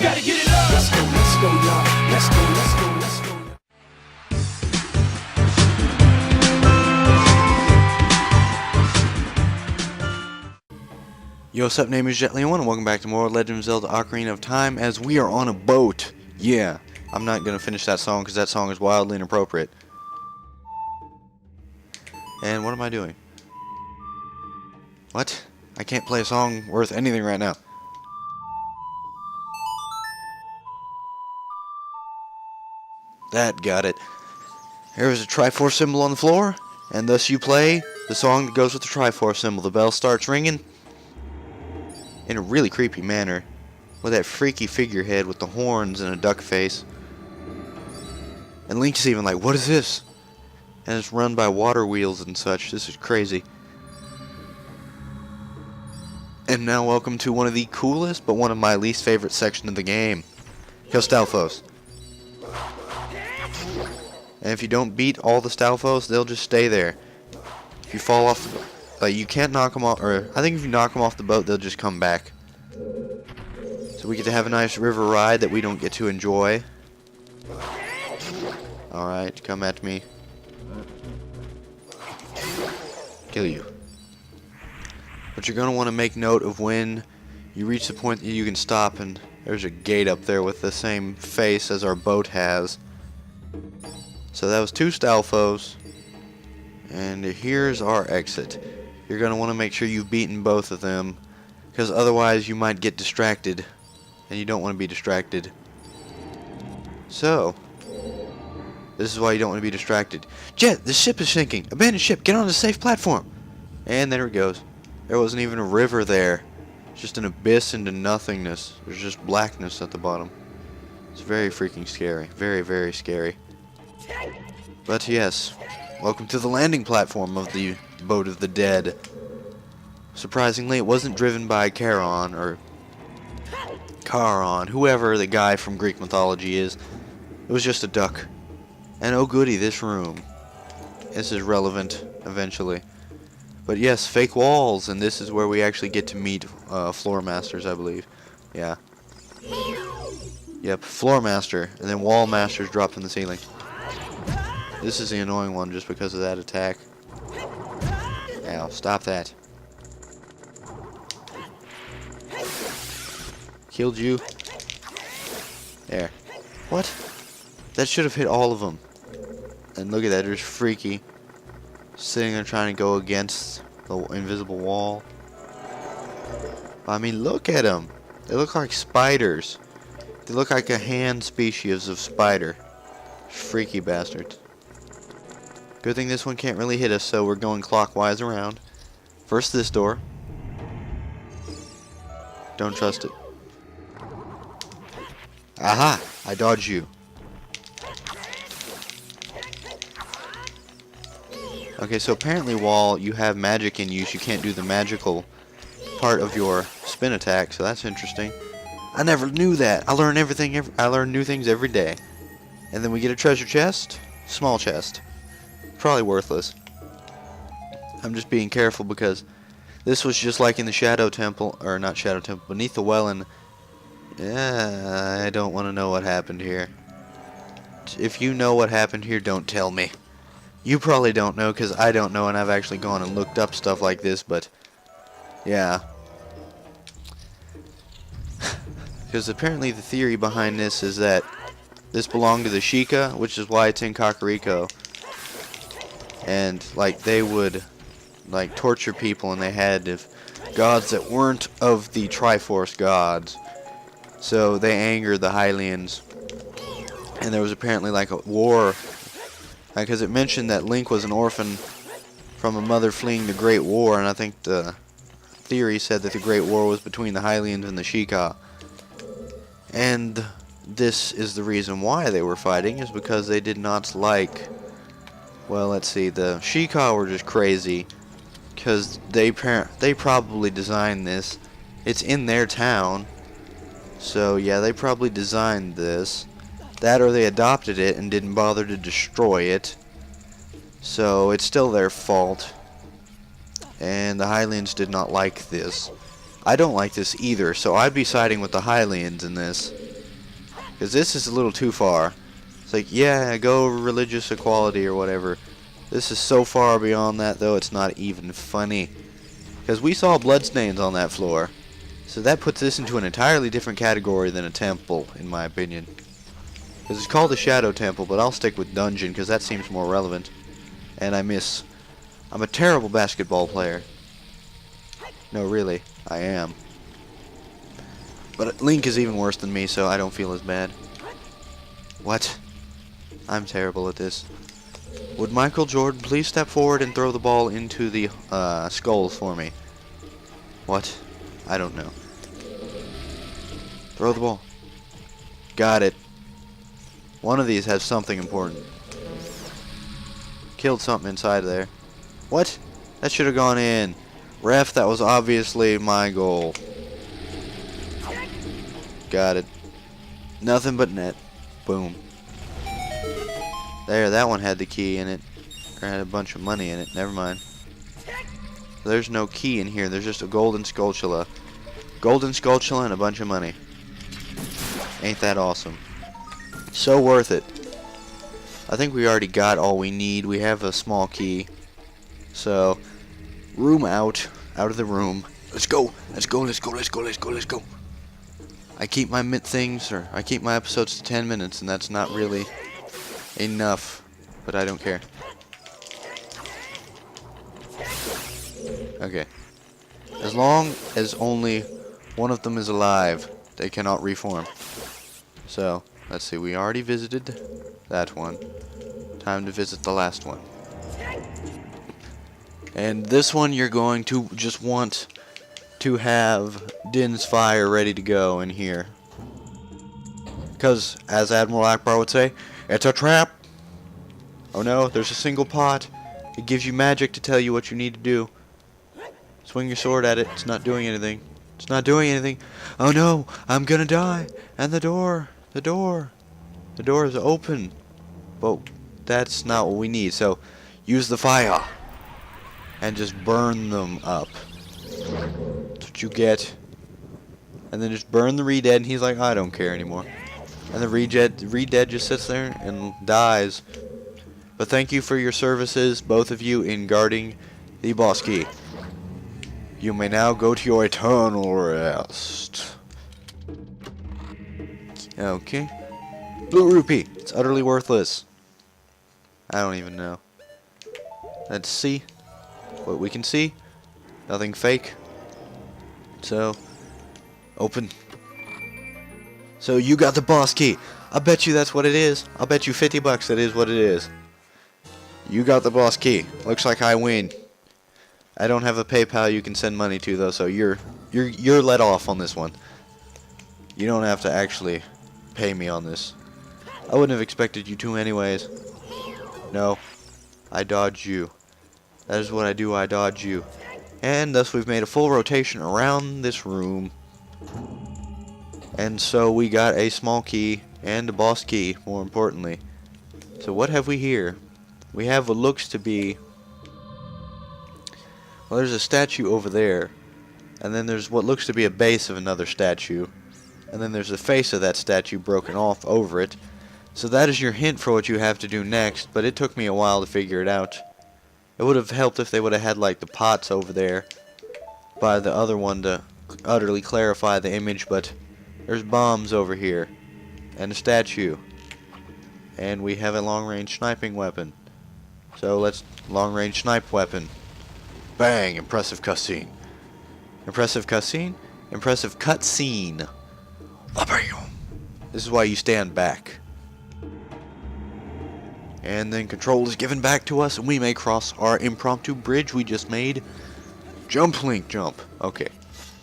gotta get it up. Let's go, y'all. Let's go, let's go, let's go. Yo, what's up, name is Jet1 and welcome back to more Legend of Zelda Ocarina of Time as we are on a boat. Yeah, I'm not going to finish that song because that song is wildly inappropriate. And what am I doing? What? I can't play a song worth anything right now. That got it. There is a Triforce symbol on the floor, and thus you play the song that goes with the Triforce symbol. The bell starts ringing in a really creepy manner, with that freaky figurehead with the horns and a duck face. And Link's even like, what is this? And it's run by water wheels and such. This is crazy. And now welcome to one of the coolest, but one of my least favorite sections of the game. Stalfos. And if you don't beat all the Stalfos, they'll just stay there. If you fall off the boat, like, you can't knock them off, or I think if you knock them off the boat, they'll just come back. So we get to have a nice river ride that we don't get to enjoy. Alright, come at me. Kill you. But you're going to want to make note of when you reach the point that you can stop, and there's a gate up there with the same face as our boat has. So that was 2 Stalfos, and here's our exit. You're going to want to make sure you've beaten both of them, because otherwise you might get distracted, and you don't want to be distracted. So, this is why you don't want to be distracted. Jet, the ship is sinking. Abandoned ship, get on the safe platform. And there it goes. There wasn't even a river there. It's just an abyss into nothingness. There's just blackness at the bottom. It's very freaking scary. Very, very scary. But yes, welcome to the landing platform of the Boat of the Dead. Surprisingly, it wasn't driven by Charon, or Charon, whoever the guy from Greek mythology is. It was just a duck. And oh goody, this room. This is relevant eventually. But yes, fake walls, and this is where we actually get to meet Floor Masters, I believe. Yeah. Yep, Floor Master, and then Wall Masters dropped from the ceiling. This is the annoying one just because of that attack. Ow, stop that. Killed you. There. What? That should have hit all of them. And look at that, there's Freaky. Sitting there trying to go against the invisible wall. I mean, look at them. They look like spiders. They look like a hand species of spider. Freaky bastards. Good thing this one can't really hit us, so we're going clockwise around. First this door. Don't trust it. Aha! I dodged you. Okay, so apparently while you have magic in use, you can't do the magical part of your spin attack, so that's interesting. I never knew that. I learn I learn new things every day. And then we get a treasure chest. Small chest. Probably worthless. I'm just being careful because this was just like in the Shadow Temple, or not Shadow Temple, beneath the well, and yeah, I don't want to know what happened here. If you know what happened here, don't tell me. You probably don't know because I don't know, and I've actually gone and looked up stuff like this, but yeah. Because apparently the theory behind this is that this belonged to the Sheikah, which is why it's in Kakariko. And like they would like torture people, and they had gods that weren't of the Triforce gods. So they angered the Hylians. And there was apparently like a war, because it mentioned that Link was an orphan from a mother fleeing the Great War, and I think the theory said that the Great War was between the Hylians and the Sheikah. And this is the reason why they were fighting, is because they did not like, well, let's see, the Sheikah were just crazy, because they probably designed this. It's in their town, so yeah, they probably designed this. That or they adopted it and didn't bother to destroy it. So it's still their fault. And the Hylians did not like this. I don't like this either, so I'd be siding with the Hylians in this. Because this is a little too far. It's like, yeah, go religious equality or whatever. This is so far beyond that, though, it's not even funny. Because we saw bloodstains on that floor. So that puts this into an entirely different category than a temple, in my opinion. Because it's called a shadow temple, but I'll stick with dungeon because that seems more relevant. And I miss. I'm a terrible basketball player. No, really, I am. But Link is even worse than me, so I don't feel as bad. What? I'm terrible at this. Would Michael Jordan please step forward and throw the ball into the skulls for me? What? I don't know. Throw the ball. Got it. One of these has something important. Killed something inside there. What? That should have gone in. Ref, that was obviously my goal. Got it. Nothing but net. Boom. There, that one had the key in it. Or had a bunch of money in it. Never mind. There's no key in here. There's just a golden skulltula. Golden skulltula and a bunch of money. Ain't that awesome? So worth it. I think we already got all we need. We have a small key. So, room out. Out of the room. Let's go. Let's go. Let's go. Let's go. Let's go. Let's go. I keep my I keep my episodes to 10 minutes, and that's not really enough. But I don't care. Okay. As long as only one of them is alive, they cannot reform. So, let's see. We already visited that one. Time to visit the last one. And this one you're going to just want to have Din's fire ready to go in here. Because, as Admiral Akbar would say, it's a trap! Oh no, there's a single pot. It gives you magic to tell you what you need to do. Swing your sword at it. It's not doing anything. It's not doing anything. Oh no, I'm gonna die. And the door is open. But that's not what we need. So, use the fire. And just burn them up. That's what you get. And then just burn the Re-Dead, and he's like, I don't care anymore. And the Re-Dead just sits there and dies. But thank you for your services, both of you, in guarding the boss key. You may now go to your eternal rest. Okay. Blue rupee. It's utterly worthless. I don't even know. Let's see what we can see. Nothing fake. So, open. So you got the boss key. I bet you that's what it is. I'll bet you 50 bucks that is what it is. You got the boss key. Looks like I win. I don't have a PayPal you can send money to though, so you're let off on this one. You don't have to actually pay me on this. I wouldn't have expected you to anyways. No. I dodge you. That is what I do, I dodge you. And thus we've made a full rotation around this room. And so we got a small key and a boss key, more importantly. So what have we here? We have what looks to be... Well, there's a statue over there. And then there's what looks to be a base of another statue. And then there's the face of that statue broken off over it. So that is your hint for what you have to do next, but it took me a while to figure it out. It would have helped if they would have had like the pots over there by the other one to utterly clarify the image, but there's bombs over here and a statue. And we have a long-range sniping weapon. So let's long-range snipe weapon. Bang! Impressive cutscene. Impressive cutscene? Impressive cutscene. This is why you stand back. And then control is given back to us, and we may cross our impromptu bridge we just made. Jump, Link, jump. Okay.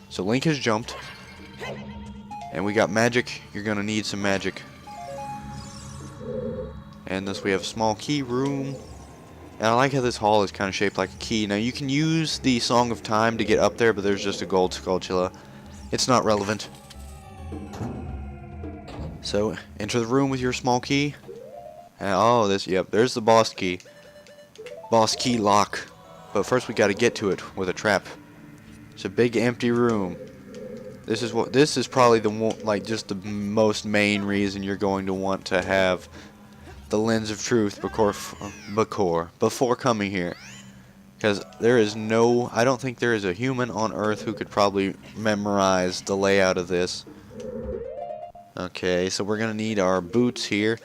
So Link has jumped. And we got magic. You're gonna need some magic. And thus we have a small key room. And I like how this hall is kind of shaped like a key. Now you can use the Song of Time to get up there, but there's just a gold skulltula. It's not relevant. So enter the room with your small key. And, oh, there's the boss key. Boss key lock. But first we gotta get to it with a trap. It's a big empty room. This is probably like just the most main reason you're going to want to have the lens of truth before coming here. Because I don't think there is a human on Earth who could probably memorize the layout of this. Okay, so we're gonna need our boots here.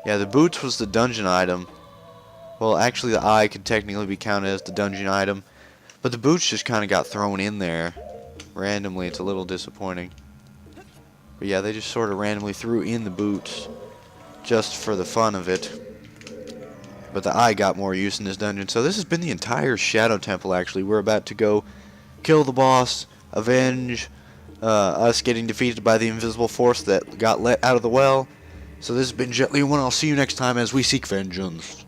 Yeah, the boots was the dungeon item. Well, actually the eye could technically be counted as the dungeon item, but the boots just kind of got thrown in there randomly. It's a little disappointing. But yeah, they just sort of randomly threw in the boots just for the fun of it. But the eye got more use in this dungeon. So this has been the entire Shadow Temple, actually. We're about to go kill the boss, avenge us getting defeated by the invisible force that got let out of the well. So this has been Jet Li 1. I'll see you next time as we seek vengeance.